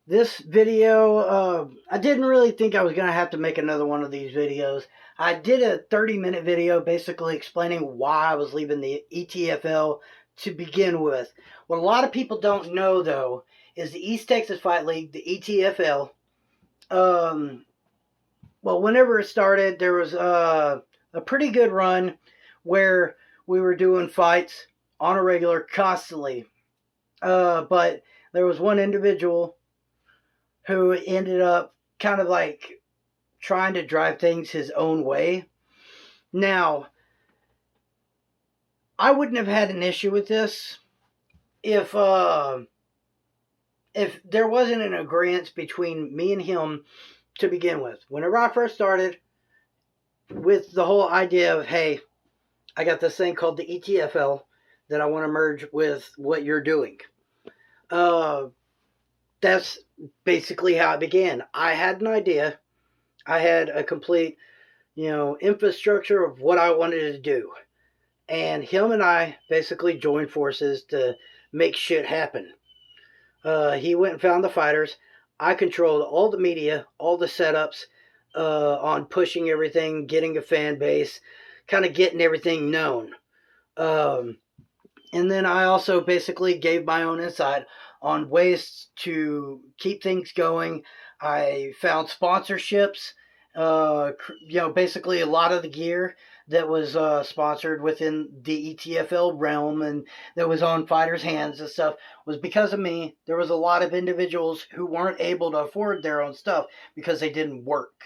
This video, I didn't really think I was going to have to make another one of these videos. I did a 30-minute video basically explaining why I was leaving the ETFL to begin with. What a lot of people don't know, though, is the East Texas Fight League, the ETFL. Um, well, whenever it started, there was a pretty good run where we were doing fights on a regular constantly. But there was one individual who ended up kind of like trying to drive things his own way. Now, I wouldn't have had an issue with this if if there wasn't an agreement between me and him to begin with. Whenever I first started with the whole idea of, hey, I got this thing called the ETFL that I want to merge with what you're doing. Uh, that's basically how it began. I had an idea. I had a complete, infrastructure of what I wanted to do. And him and I basically joined forces to make shit happen. He went and found the fighters. I controlled all the media, all the setups on pushing everything, getting a fan base, kind of getting everything known. Um, and then I also basically gave my own insight on ways to keep things going. I found sponsorships, basically a lot of the gear that was sponsored within the ETFL realm and that was on fighters' hands and stuff was because of me. There was a lot of individuals who weren't able to afford their own stuff because they didn't work.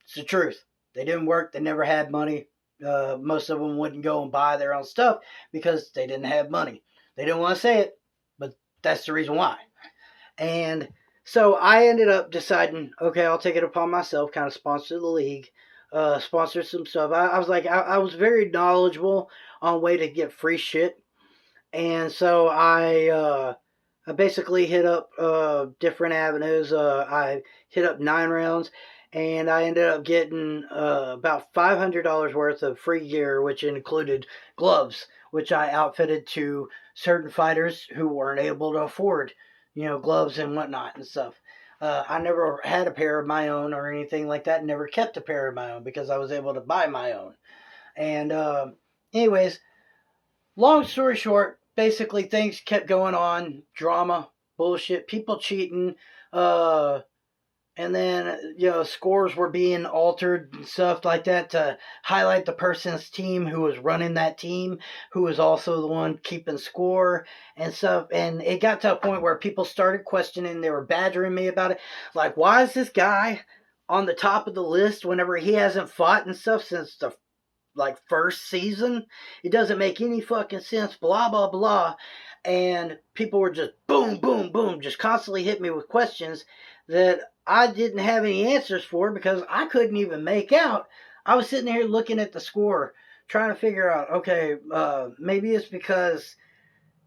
It's the truth. They didn't work. They never had money. Most of them wouldn't go and buy their own stuff because they didn't have money. They didn't want to say it, but that's the reason why. And so I ended up deciding, okay, I'll take it upon myself, kind of sponsor the league, sponsor some stuff. I was like, I was very knowledgeable on way to get free shit. And so I basically hit up different avenues. I hit up 9 rounds, and I ended up getting about $500 worth of free gear, which included gloves, which I outfitted to certain fighters who weren't able to afford, gloves and whatnot and stuff. I never had a pair of my own or anything like that. Never kept a pair of my own because I was able to buy my own. And anyways, long story short, basically things kept going on, drama, bullshit, people cheating, uh, and then scores were being altered and stuff like that to highlight the person's team who was running that team, who was also the one keeping score and stuff. And it got to a point where people started questioning. They were badgering me about it, like, why is this guy on the top of the list whenever he hasn't fought and stuff since the first season? It doesn't make any fucking sense, blah blah blah. And people were just boom boom boom just constantly hit me with questions that I didn't have any answers for because I couldn't even make out. I was sitting here looking at the score trying to figure out, okay, maybe it's because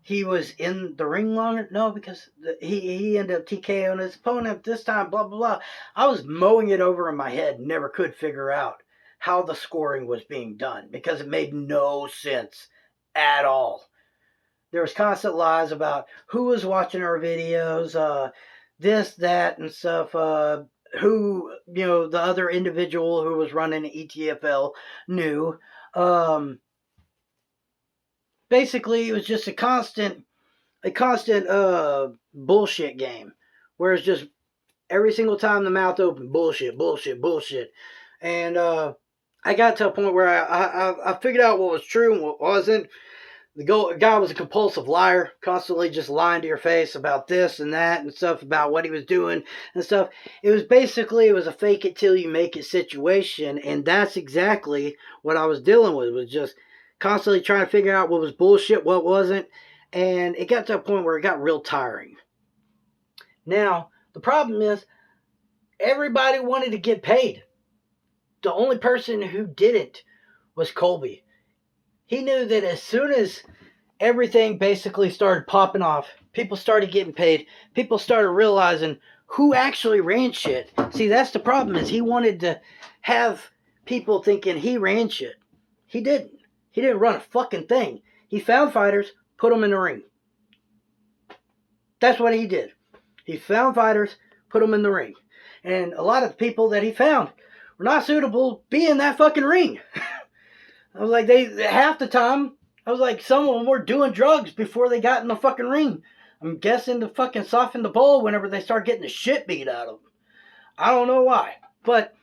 he was in the ring longer. No, because he ended up TKOing his opponent this time, blah, blah, blah. I was mowing it over in my head, never could figure out how the scoring was being done because it made no sense at all. There was constant lies about who was watching our videos, this, that, and stuff. Who, the other individual who was running ETFL knew. Basically, it was just a constant bullshit game, where it's just every single time the mouth opened, bullshit, bullshit, bullshit, and I got to a point where I figured out what was true and what wasn't. The guy was a compulsive liar, constantly just lying to your face about this and that and stuff, about what he was doing and stuff. It was a fake it till you make it situation, and that's exactly what I was dealing with, was just constantly trying to figure out what was bullshit, what wasn't, and it got to a point where it got real tiring. Now, the problem is everybody wanted to get paid. The only person who didn't was Colby. He knew that as soon as everything basically started popping off, people started getting paid, people started realizing who actually ran shit. See, that's the problem, is he wanted to have people thinking he ran shit. He didn't. He didn't run a fucking thing. He found fighters, put them in the ring. That's what he did. He found fighters, put them in the ring. And a lot of the people that he found were not suitable to be in that fucking ring. I was like, half the time, I was like, some of them were doing drugs before they got in the fucking ring. I'm guessing to fucking soften the blow whenever they start getting the shit beat out of them. I don't know why. But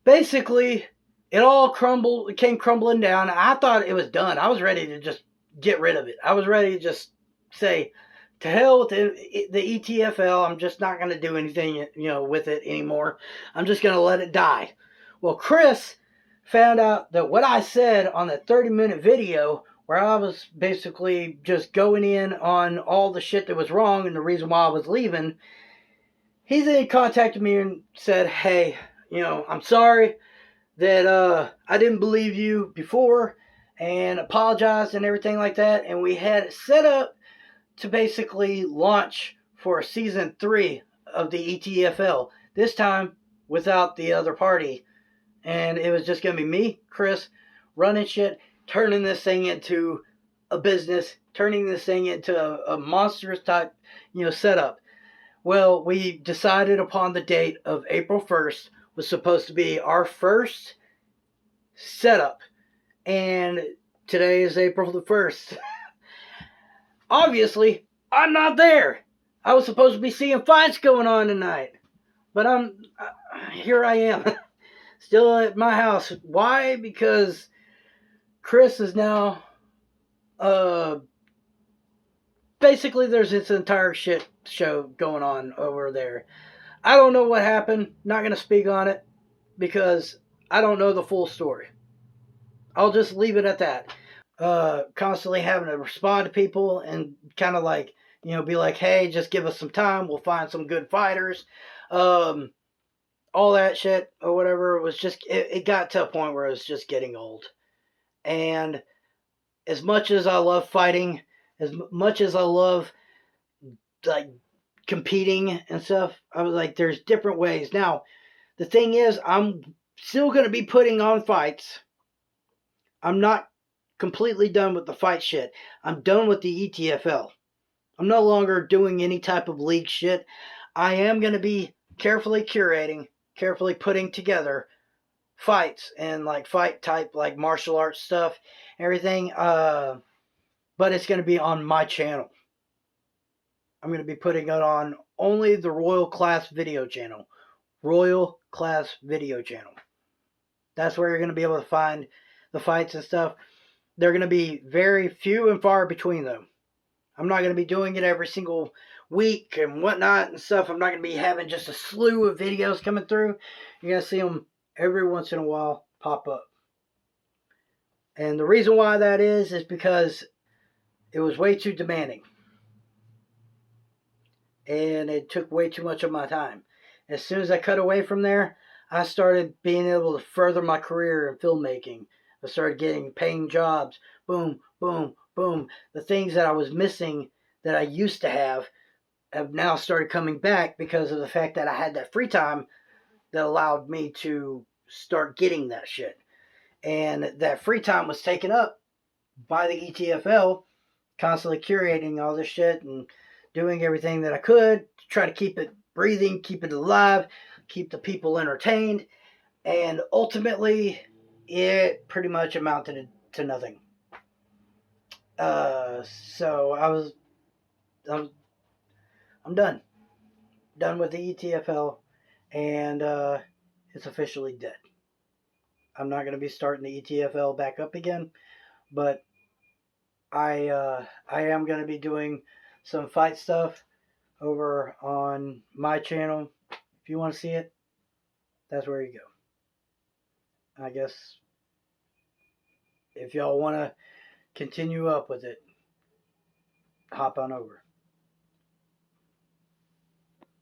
basically, it came crumbling down. I thought it was done. I was ready to just get rid of it. I was ready to just say, to hell with the ETFL. I'm just not going to do anything, with it anymore. I'm just going to let it die. Well, Chris found out that what I said on that 30-minute video, where I was basically just going in on all the shit that was wrong and the reason why I was leaving, he then contacted me and said, hey, I'm sorry that I didn't believe you before, and apologized and everything like that. And we had it set up to basically launch for season 3 of the ETFL. This time without the other party. And it was just going to be me, Chris, running shit, turning this thing into a business, turning this thing into a monstrous type, setup. Well, we decided upon the date of April 1st was supposed to be our first setup. And today is April the 1st. Obviously, I'm not there. I was supposed to be seeing fights going on tonight. But here I am. Still at my house. Why? Because Chris is now, basically there's this entire shit show going on over there. I don't know what happened. Not going to speak on it because I don't know the full story. I'll just leave it at that. Constantly having to respond to people and kind of like, be like, hey, just give us some time. We'll find some good fighters. All that shit or whatever. It was just, it got to a point where it was just getting old. And as much as I love fighting, as much as I love like competing and stuff, I was like, there's different ways. Now, the thing is, I'm still going to be putting on fights. I'm not completely done with the fight shit. I'm done with the ETFL. I'm no longer doing any type of league shit. I am going to be carefully curating, carefully putting together fights and like fight type, like martial arts stuff, everything. But it's going to be on my channel. I'm going to be putting it on only the Royal Class Video channel. Royal Class Video channel. That's where you're going to be able to find the fights and stuff. They're going to be very few and far between them. I'm not going to be doing it every single week and whatnot and stuff. I'm not going to be having just a slew of videos coming through. You're going to see them every once in a while pop up. And the reason why that is because it was way too demanding. And it took way too much of my time. As soon as I cut away from there, I started being able to further my career in filmmaking. I started getting paying jobs. Boom, boom, boom. The things that I was missing that I used to have now started coming back because of the fact that I had that free time that allowed me to start getting that shit. And that free time was taken up by the ETFL, constantly curating all this shit and doing everything that I could to try to keep it breathing, keep it alive, keep the people entertained. And ultimately, it pretty much amounted to nothing. So I'm done. Done with the ETFL, and it's officially dead. I'm not going to be starting the ETFL back up again, but I am going to be doing some fight stuff over on my channel. If you want to see it, that's where you go. I guess if y'all want to continue up with it, hop on over.